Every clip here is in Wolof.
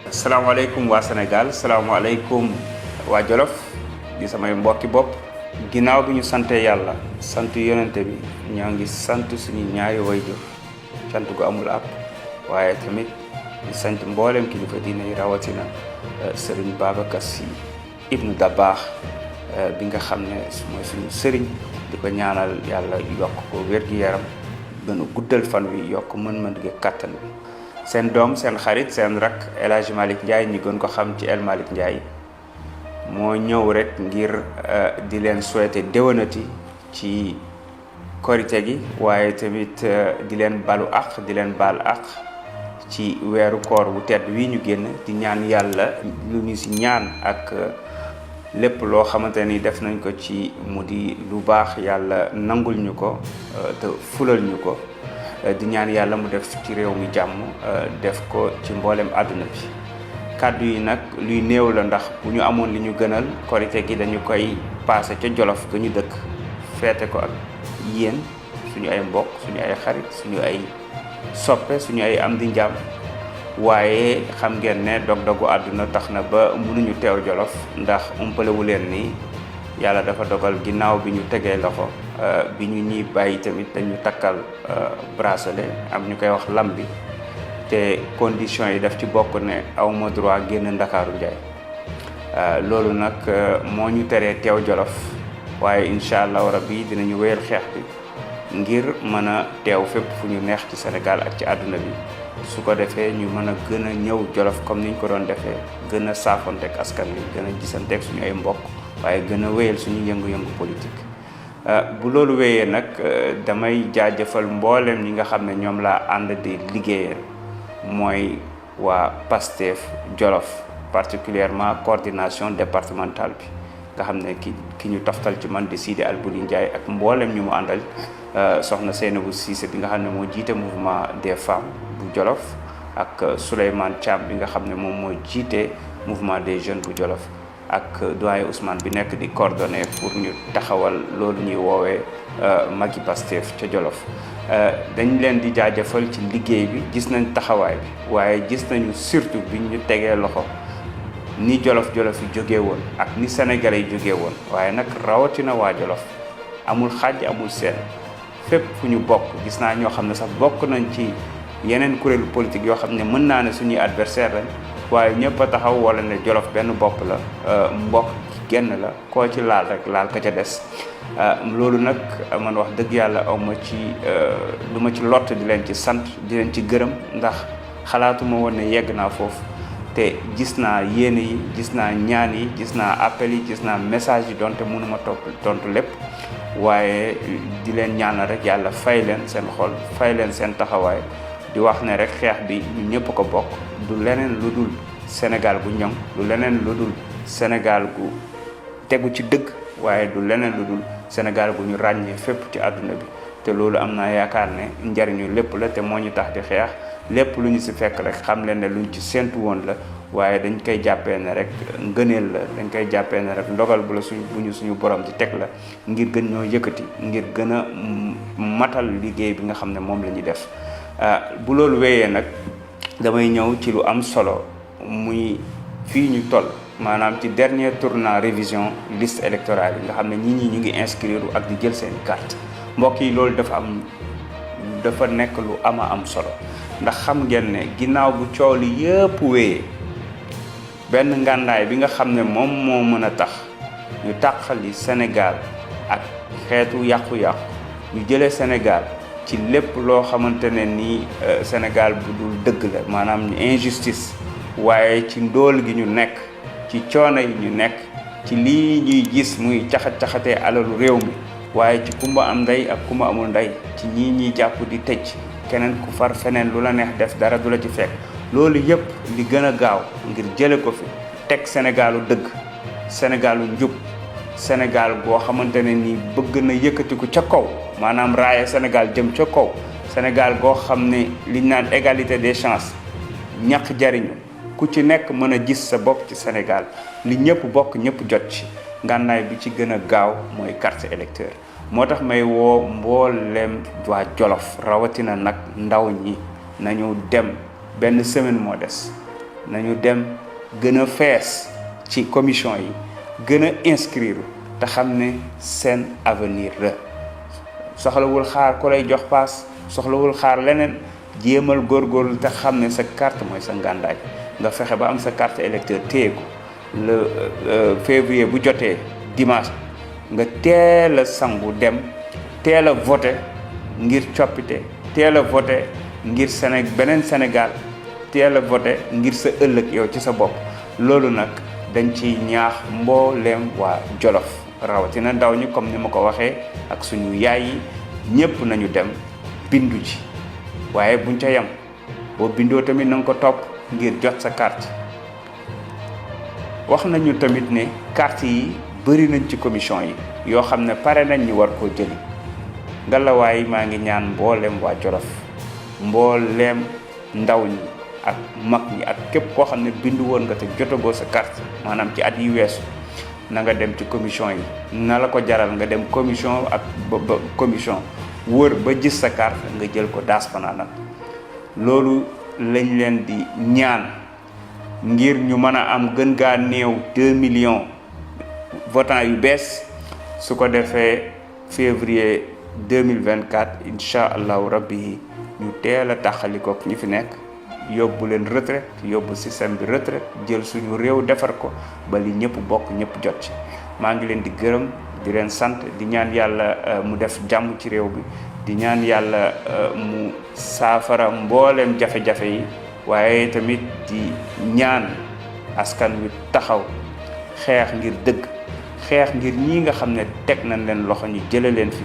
salaamaaleykum waa Sénégal salaamaaleykum waa Jolof di samay mbokki bopp ginnaaw bi ñu sante yàlla sant yonente bi ñoo ngi sant suñu ñaari wayjur sant gu amul àpp waaye tamit di sant mboolem kilifa diine yi rawatina Serigne Babacar Sy Ibn Dabakh bi nga xam ne mooy suñu sëriñ di ko ñaanal yàlla yokk ko wér-gi-yaram gën a guddal fan wi yokk mën-mën gi kattan bi seen doom seen xarit seen rak El Hadj Malick Ndiaye ñi gën ko xam ci El Malick Ndiaye moo ñëw rek ngir di leen souhaiter déwénati ci korite gi waaye tamit di leen balu àq di leen baal àq ci weeru koor bu tedd wi ñu génn di ñaan yàlla lu ñu si ñaan ak lépp loo xamante ni def nañ ko ci mu di lu baax yàlla nangul ñu ko te fulal ñu ko di ñaan yàlla mu def ci réew mi jàmm def ko ci mboolem àdduna bi kàddu yi nag luy néew la ndax bu ñu amoon li ñu gënal korite gi dañu koy passé ca Jolof ga ñu dëkk feete ko ak yéen suñu ay mbokk suñu ay xarit suñu ay soppe suñu ay am di njàmm waaye xam ngeen ne dog-dogu àdduna tax na ba mënuñu teew Jolof ndax umpalewu leen ni yàlla dafa dogal ginnaaw bi ñu tegee loxo bi ñu ñuy bàyyi tamit dañu takkal bracelet am ñu koy wax lam bi te conditions yi daf ci bokk ne awma droit génn Ndakaaru Njaay loolu nag moo ñu teree teew Jolof waaye incha allahu rabbi dinañu wéyal xeex bi ngir mën a teew fépp fu ñu neex ci Sénégal ak ci àdduna bi su ko defee ñu mën a gën a ñëw Jolof comme niñ ko doon defee gën a saafonteeg askan wi gën a gisanteeg suñu ay mbokk waaye gën a wéyal suñu yëngu-yëngu politique bu loolu wéyee nag damay jaajëfal mboolem ñi nga xam ne ñoom laa ànd di liggéeyal mooy waa PASTEF Jolof particulièrement coordination départementale bi nga xam ne ki ñu toftal ci man di Sidi Albouri Ndiaye ak mboolem ñu mu àndal soxna Seynabou Cissé bi nga xam ne moo jiite mouvement des femmes bu Jolof ak Souleymane Thiam bi nga xam ne moom moo jiite mouvement des jeunes bu Jolof ak doyen Ousmane bi nekk di coordonné pour ñu taxawal loolu ñuy woowee Maggi Pastef ca Jolof dañ leen di jaajëfal ci liggéey bi gis nañ taxawaay bi waaye gis nañu surtout bi ñu tegee loxo ni Jolof yi jógee woon ak ni Sénégalais yi jógee woon waaye nag rawatina waa Jolof amul xàjj amul seen fépp fu ñu bokk gis naa ñoo xam ne sax bokk nañ ci yeneen kuréelu politique yoo xam ne mën naa ne suñuy adversaire lañ waaye ñëpp a taxaw wala ne Jolof benn bopp la mbokk genn la koo ci laal rek laal ka ca des loolu nag man wax dëgg yàlla aw ma ci du ma ci lott di leen ci sant di leen ci gërëm ndax xalaatuma woon ne yegg naa foofu te gis naa yéene yi gis naa ñaan yi gis naa appel yi gis naa message yi donte mënuma tontu lépp waaye di leen ñaanal rek yàlla fay leen seen xol fay leen seen taxawaay di wax ne rek xeex bi ñu ñëpp ko bokk du leneen lu dul Sénégal gu ñoŋ du leneen lu dul Sénégal gu tegu ci dëgg waaye du leneen lu dul Sénégal gu ñu ràññee fépp ci àdduna bi te loolu am naa yaakaar ne njariñu lépp la te moo ñu tax di xeex lépp lu ñu si fekk rek xam leen ne luñ ci séntu woon la waaye dañ koy jàppee ne rek ngëneel la dañ koy jàppee ne rek ndogal bu la suñu borom di teg la ngir gën ñoo yëkkati ngir gën a matal liggéey bi nga xam ne moom la ñuy def bu loolu wéyee nag damay ñëw ci lu am solo muy fii ñu toll maanaam ci dernier tournant révision liste électorale yi nga xam ne ñi ñu ngi inscrire ak di jël seen carte mbokk yi loolu dafa nekk lu am solo ndax xam ngeen ne ginnaaw bu coow li yëpp wéyee benn ngàndaay bi nga xam ne moom moo mën a tax ñu tàqali Sénégal ak xeetu yàqu-yàqu ñu jëlee Sénégal ci lépp loo xamante ne nii Sénégal bu dul dëgg la maanaam injustice waaye ci ndóol gi ñu nekk ci coono yi ñu nekk ci lii ñuy gis muy caxat-caxatee alalu réew mi waaye ci kumba am ndey ak kumba amul ndey ci ñii ñuy jàpp di tëj keneen ku far feneen lu la neex def dara du la ci fekk loolu yëpp li gën a gaaw ngir jële ko fi teg Sénégalu dëgg Sénégalu njub Sénégal goo xamante ne nii bëgg na yëkkatiku ca kaw maanaam raaya Sénégal jëm ca kaw Sénégal goo xam ne liñ naan égalité des chances ñàkk jariñu ku ci nekk mën a gis sa bopp ci Sénégal li ñëpp bokk ñëpp jot ci ngànnaay bi ci gën a gaaw mooy carte électeur moo tax may woo mboolem waa Jolof rawatina nag ndaw ñi nañu dem benn semaine moo des nañu dem gën a fees ci commission yi gën a inscrire te xam ne seen avenir la soxlawul xaar ku lay jox paas soxlawul xaar leneen jéemal góorgóorlu te xam ne sa carte mooy sa ngàndaay nga fexe ba am sa carte électeur téye ko le février bu jotee dimanche nga teel a sangu dem teel a voté ngir coppite teel a voté ngir beneen Sénégal teel a voté ngir sa ëllëg yow ci sa bopp loolu nag dañ ci ñaax mbooleem waa Jolof rawatina ndaw ñi comme ni ma ko waxee ak suñu yaay yi ñépp nañu dem bindu ci waaye buñ ca yem boo bindoo tamit na nga ko topp ngir jot sa carte wax nañu tamit ne carte yi bëri nañ ci commission yi yoo xam ne pare nañ ñu war koo jëli ngalawaay maa ngi ñaan mbooleem waa Jolof mbooleem ndaw ñi ak mag ñi ak képp koo xam ne bindu woon nga te jotagoo sa carte maanaam ci at yi weesu na nga dem ci commission yi na la ko jaral nga dem commission ak commission wër ba gis sa carte nga jël ko daas fanaanal loolu lañ leen di ñaan ngir ñu mën a am gën gaa néew 2 millions votants yu bees su ko defee février 2024 incha allahu rabbi ñu teel a taxalikook ñi fi nekk yóbbu leen retraite yóbbu système bi retraite jël suñu réew defar ko ba li ñëpp bokk ñëpp jot ci maa ngi leen di gërëm di leen sant di ñaan yàlla mu def jàmm ci réew bi di ñaan yàlla mu saafara mbooleem jafe-jafe yi waaye tamit di ñaan askan wi taxaw xeex ngir dëgg xeex ngir ñi nga xam ne teg nañ leen loxo ñu jële leen fi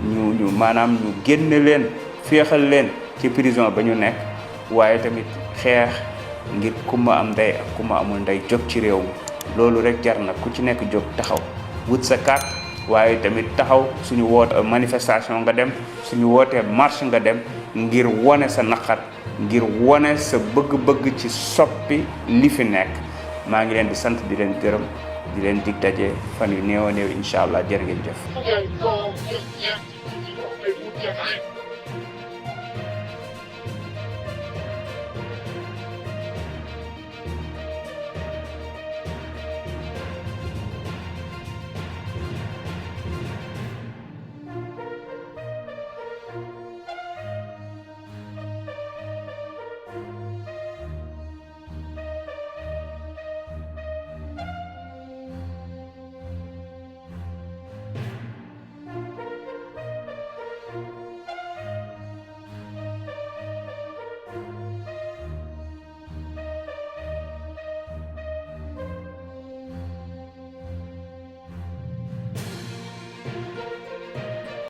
ñu maanaam ñu génne leen féexal leen ci prison ba ñu nekk waaye tamit xeex ngir ku ma am ndey ak ku ma amul ndey jóg ci réew mi loolu rek jar na ku ci nekk jóg taxaw wut sa carte waaye tamit taxaw suñu woote manifestation nga dem suñu wootee marche nga dem ngir wone sa naqar ngir wone sa bëgg-bëgg ci soppi li fi nekk maa ngi leen di sant di leen gërëm di leen dig daje fan yu néew a néew incha allah jërë ngeen jëf.